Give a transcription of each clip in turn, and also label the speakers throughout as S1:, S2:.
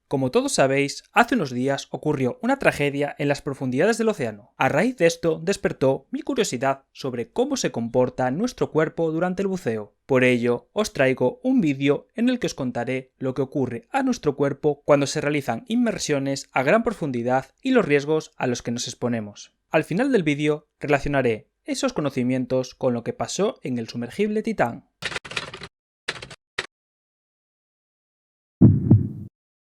S1: Como todos sabéis, hace unos días ocurrió una tragedia en las profundidades del océano. A raíz de esto despertó mi curiosidad sobre cómo se comporta nuestro cuerpo durante el buceo. Por ello, os traigo un vídeo en el que os contaré lo que ocurre a nuestro cuerpo cuando se realizan inmersiones a gran profundidad y los riesgos a los que nos exponemos. Al final del vídeo relacionaré esos conocimientos con lo que pasó en el sumergible Titán.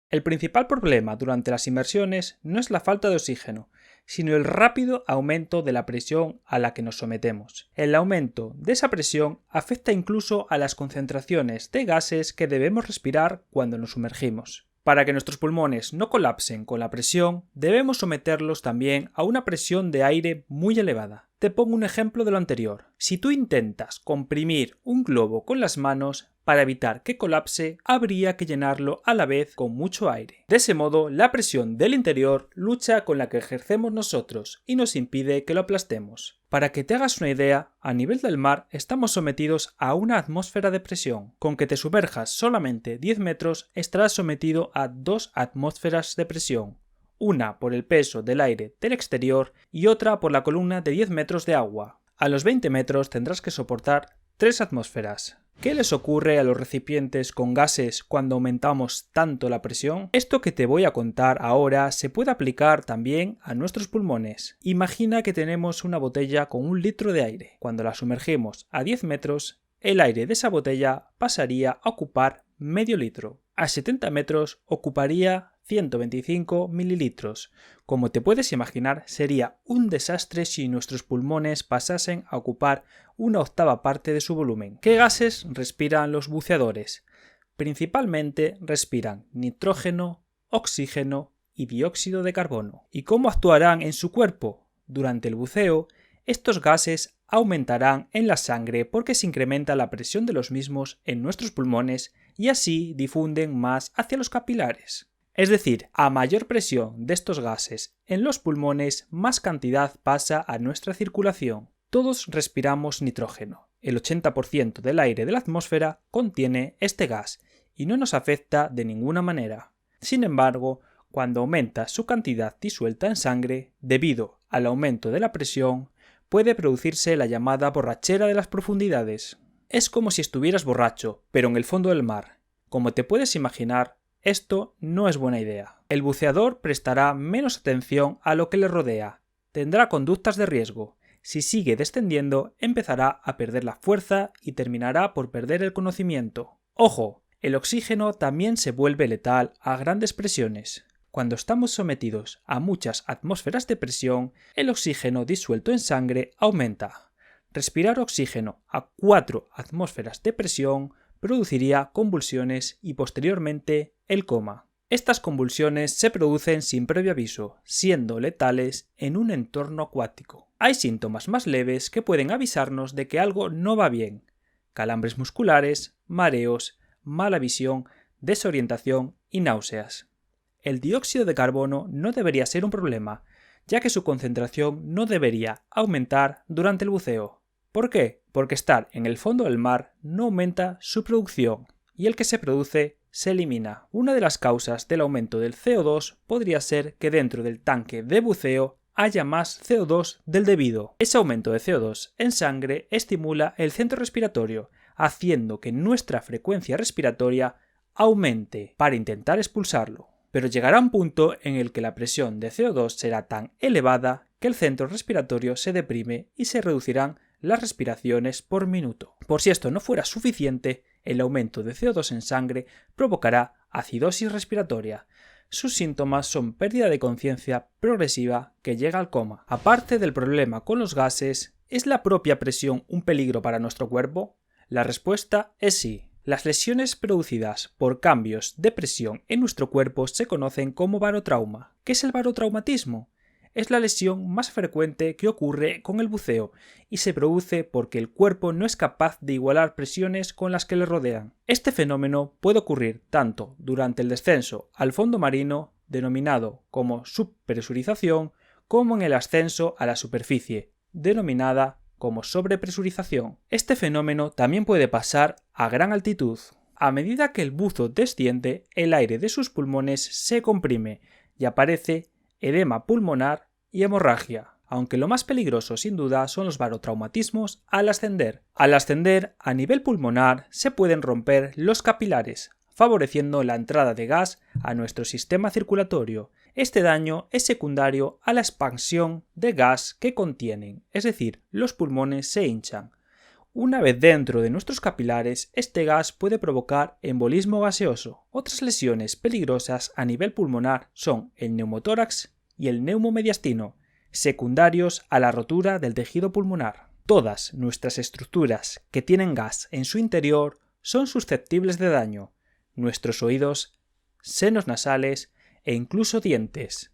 S1: El principal problema durante las inmersiones no es la falta de oxígeno, sino el rápido aumento de la presión a la que nos sometemos. El aumento de esa presión afecta incluso a las concentraciones de gases que debemos respirar cuando nos sumergimos. Para que nuestros pulmones no colapsen con la presión, debemos someterlos también a una presión de aire muy elevada. Te pongo un ejemplo de lo anterior. Si tú intentas comprimir un globo con las manos, para evitar que colapse, habría que llenarlo a la vez con mucho aire. De ese modo, la presión del interior lucha con la que ejercemos nosotros y nos impide que lo aplastemos. Para que te hagas una idea, a nivel del mar estamos sometidos a una atmósfera de presión. Con que te sumerjas solamente 10 metros, estarás sometido a 2 atmósferas de presión. Una por el peso del aire del exterior y otra por la columna de 10 metros de agua. A los 20 metros tendrás que soportar 3 atmósferas. ¿Qué les ocurre a los recipientes con gases cuando aumentamos tanto la presión? Esto que te voy a contar ahora se puede aplicar también a nuestros pulmones. Imagina que tenemos una botella con 1 litro de aire. Cuando la sumergimos a 10 metros, el aire de esa botella pasaría a ocupar medio litro. A 70 metros ocuparía 125 mililitros. Como te puedes imaginar, sería un desastre si nuestros pulmones pasasen a ocupar una octava parte de su volumen. ¿Qué gases respiran los buceadores? Principalmente respiran nitrógeno, oxígeno y dióxido de carbono. ¿Y cómo actuarán en su cuerpo? Durante el buceo, estos gases aumentarán en la sangre porque se incrementa la presión de los mismos en nuestros pulmones y así difunden más hacia los capilares. Es decir, a mayor presión de estos gases en los pulmones, más cantidad pasa a nuestra circulación. Todos respiramos nitrógeno. El 80% del aire de la atmósfera contiene este gas y no nos afecta de ninguna manera. Sin embargo, cuando aumenta su cantidad disuelta en sangre, debido al aumento de la presión, puede producirse la llamada borrachera de las profundidades. Es como si estuvieras borracho, pero en el fondo del mar. Como te puedes imaginar, esto no es buena idea. El buceador prestará menos atención a lo que le rodea, tendrá conductas de riesgo. Si sigue descendiendo, empezará a perder la fuerza y terminará por perder el conocimiento. ¡Ojo! El oxígeno también se vuelve letal a grandes presiones. Cuando estamos sometidos a muchas atmósferas de presión, el oxígeno disuelto en sangre aumenta. Respirar oxígeno a 4 atmósferas de presión produciría convulsiones y posteriormente el coma. Estas convulsiones se producen sin previo aviso, siendo letales en un entorno acuático. Hay síntomas más leves que pueden avisarnos de que algo no va bien: calambres musculares, mareos, mala visión, desorientación y náuseas. El dióxido de carbono no debería ser un problema, ya que su concentración no debería aumentar durante el buceo. ¿Por qué? Porque estar en el fondo del mar no aumenta su producción y el que se produce se elimina. Una de las causas del aumento del CO2 podría ser que dentro del tanque de buceo haya más CO2 del debido. Ese aumento de CO2 en sangre estimula el centro respiratorio, haciendo que nuestra frecuencia respiratoria aumente para intentar expulsarlo. Pero llegará un punto en el que la presión de CO2 será tan elevada que el centro respiratorio se deprime y se reducirán las respiraciones por minuto. Por si esto no fuera suficiente, el aumento de CO2 en sangre provocará acidosis respiratoria. Sus síntomas son pérdida de conciencia progresiva que llega al coma. Aparte del problema con los gases, ¿es la propia presión un peligro para nuestro cuerpo? La respuesta es sí. Las lesiones producidas por cambios de presión en nuestro cuerpo se conocen como barotrauma. ¿Qué es el barotraumatismo? Es la lesión más frecuente que ocurre con el buceo y se produce porque el cuerpo no es capaz de igualar presiones con las que le rodean. Este fenómeno puede ocurrir tanto durante el descenso al fondo marino, denominado como subpresurización, como en el ascenso a la superficie, denominada como sobrepresurización. Este fenómeno también puede pasar a gran altitud. A medida que el buzo desciende, el aire de sus pulmones se comprime y aparece edema pulmonar y hemorragia, aunque lo más peligroso sin duda son los barotraumatismos al ascender. Al ascender a nivel pulmonar se pueden romper los capilares, favoreciendo la entrada de gas a nuestro sistema circulatorio. Este daño es secundario a la expansión de gas que contienen, es decir, los pulmones se hinchan. Una vez dentro de nuestros capilares, este gas puede provocar embolismo gaseoso. Otras lesiones peligrosas a nivel pulmonar son el neumotórax y el neumomediastino, secundarios a la rotura del tejido pulmonar. Todas nuestras estructuras que tienen gas en su interior son susceptibles de daño. Nuestros oídos, senos nasales e incluso dientes.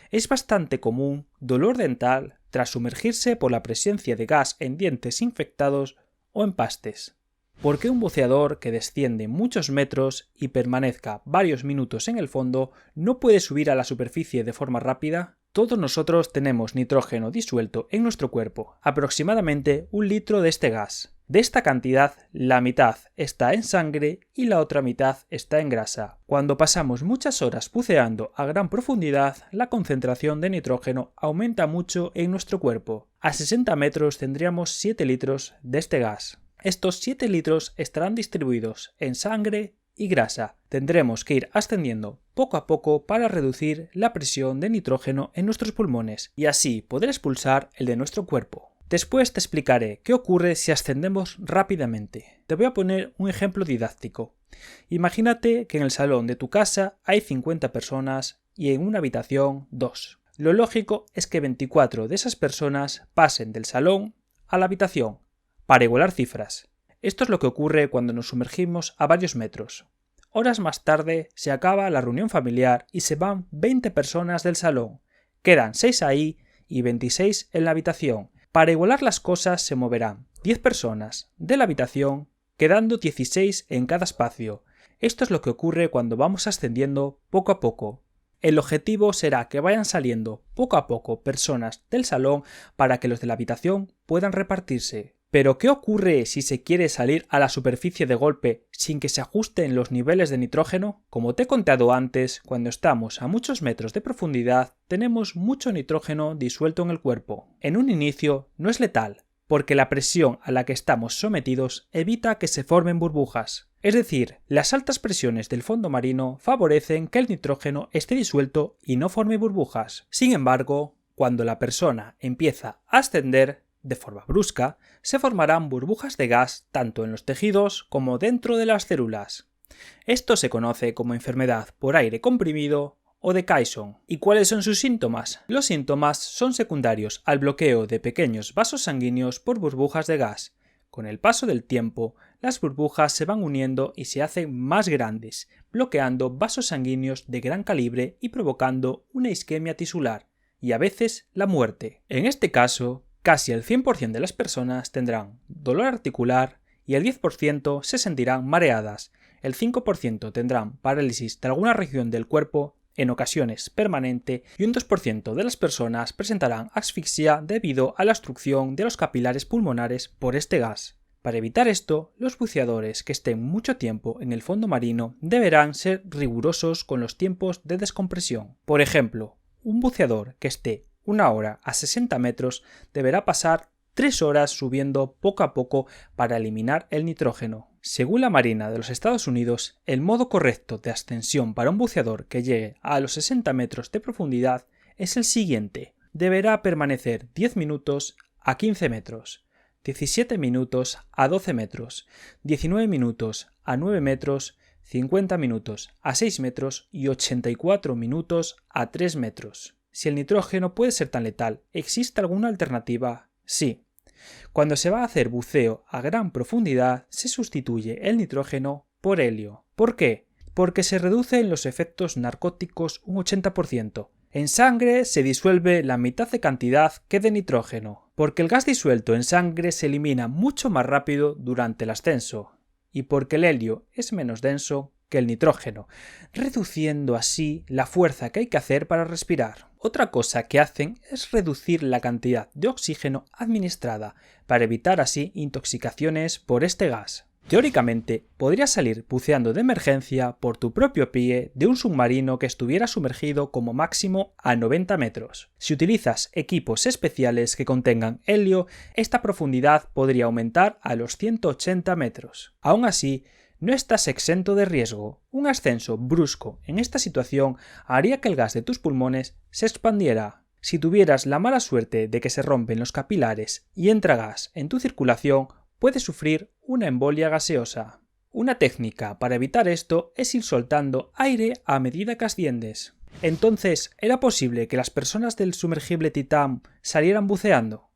S1: Es bastante común dolor dental tras sumergirse por la presencia de gas en dientes infectados o empastes. ¿Por qué un buceador que desciende muchos metros y permanezca varios minutos en el fondo no puede subir a la superficie de forma rápida? Todos nosotros tenemos nitrógeno disuelto en nuestro cuerpo, aproximadamente 1 litro de este gas. De esta cantidad, la mitad está en sangre y la otra mitad está en grasa. Cuando pasamos muchas horas buceando a gran profundidad, la concentración de nitrógeno aumenta mucho en nuestro cuerpo. A 60 metros tendríamos 7 litros de este gas. Estos 7 litros estarán distribuidos en sangre y grasa. Tendremos que ir ascendiendo poco a poco para reducir la presión de nitrógeno en nuestros pulmones y así poder expulsar el de nuestro cuerpo. Después te explicaré qué ocurre si ascendemos rápidamente. Te voy a poner un ejemplo didáctico. Imagínate que en el salón de tu casa hay 50 personas y en una habitación 2. Lo lógico es que 24 de esas personas pasen del salón a la habitación, para igualar cifras. Esto es lo que ocurre cuando nos sumergimos a varios metros. Horas más tarde se acaba la reunión familiar y se van 20 personas del salón. Quedan 6 ahí y 26 en la habitación. Para igualar las cosas se moverán 10 personas de la habitación, quedando 16 en cada espacio. Esto es lo que ocurre cuando vamos ascendiendo poco a poco. El objetivo será que vayan saliendo poco a poco personas del salón para que los de la habitación puedan repartirse. Pero ¿qué ocurre si se quiere salir a la superficie de golpe sin que se ajusten los niveles de nitrógeno? Como te he contado antes, cuando estamos a muchos metros de profundidad tenemos mucho nitrógeno disuelto en el cuerpo. En un inicio no es letal, porque la presión a la que estamos sometidos evita que se formen burbujas. Es decir, las altas presiones del fondo marino favorecen que el nitrógeno esté disuelto y no forme burbujas. Sin embargo, cuando la persona empieza a ascender, de forma brusca, se formarán burbujas de gas tanto en los tejidos como dentro de las células. Esto se conoce como enfermedad por aire comprimido o de Caisson. ¿Y cuáles son sus síntomas? Los síntomas son secundarios al bloqueo de pequeños vasos sanguíneos por burbujas de gas. Con el paso del tiempo, las burbujas se van uniendo y se hacen más grandes, bloqueando vasos sanguíneos de gran calibre y provocando una isquemia tisular y a veces la muerte. En este caso, casi el 100% de las personas tendrán dolor articular y el 10% se sentirán mareadas. El 5% tendrán parálisis de alguna región del cuerpo, en ocasiones permanente, y un 2% de las personas presentarán asfixia debido a la obstrucción de los capilares pulmonares por este gas. Para evitar esto, los buceadores que estén mucho tiempo en el fondo marino deberán ser rigurosos con los tiempos de descompresión. Por ejemplo, un buceador que esté 1 hora a 60 metros deberá pasar 3 horas subiendo poco a poco para eliminar el nitrógeno. Según la Marina de los Estados Unidos, el modo correcto de ascensión para un buceador que llegue a los 60 metros de profundidad es el siguiente. Deberá permanecer 10 minutos a 15 metros, 17 minutos a 12 metros, 19 minutos a 9 metros, 50 minutos a 6 metros y 84 minutos a 3 metros. Si el nitrógeno puede ser tan letal, ¿existe alguna alternativa? Sí. Cuando se va a hacer buceo a gran profundidad, se sustituye el nitrógeno por helio. ¿Por qué? Porque se reducen los efectos narcóticos un 80%. En sangre se disuelve la mitad de cantidad que de nitrógeno, porque el gas disuelto en sangre se elimina mucho más rápido durante el ascenso, y porque el helio es menos denso que el nitrógeno, reduciendo así la fuerza que hay que hacer para respirar. Otra cosa que hacen es reducir la cantidad de oxígeno administrada para evitar así intoxicaciones por este gas. Teóricamente, podrías salir buceando de emergencia por tu propio pie de un submarino que estuviera sumergido como máximo a 90 metros. Si utilizas equipos especiales que contengan helio, esta profundidad podría aumentar a los 180 metros. Aún así, no estás exento de riesgo. Un ascenso brusco en esta situación haría que el gas de tus pulmones se expandiera. Si tuvieras la mala suerte de que se rompen los capilares y entra gas en tu circulación, puedes sufrir una embolia gaseosa. Una técnica para evitar esto es ir soltando aire a medida que asciendes. Entonces, ¿era posible que las personas del sumergible Titan salieran buceando?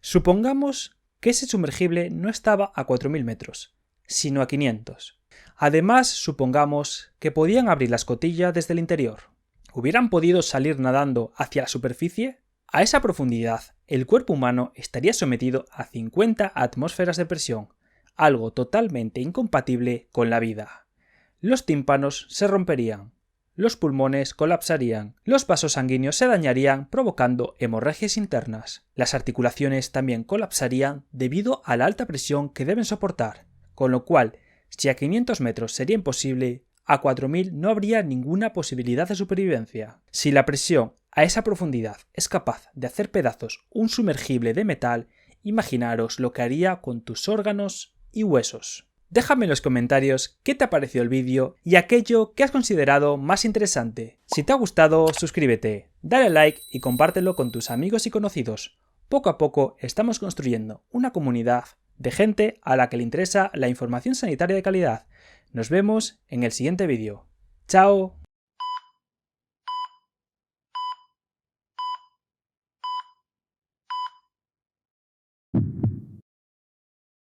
S1: Supongamos que ese sumergible no estaba a 4000 metros, sino a 500. Además, supongamos que podían abrir la escotilla desde el interior. ¿Hubieran podido salir nadando hacia la superficie? A esa profundidad, el cuerpo humano estaría sometido a 50 atmósferas de presión, algo totalmente incompatible con la vida. Los tímpanos se romperían, los pulmones colapsarían, los vasos sanguíneos se dañarían provocando hemorragias internas, las articulaciones también colapsarían debido a la alta presión que deben soportar, con lo cual, si a 500 metros sería imposible, a 4000 no habría ninguna posibilidad de supervivencia. Si la presión a esa profundidad es capaz de hacer pedazos un sumergible de metal, imaginaros lo que haría con tus órganos y huesos. Déjame en los comentarios qué te ha parecido el vídeo y aquello que has considerado más interesante. Si te ha gustado, suscríbete, dale like y compártelo con tus amigos y conocidos. Poco a poco estamos construyendo una comunidad de gente a la que le interesa la información sanitaria de calidad. Nos vemos en el siguiente vídeo. ¡Chao!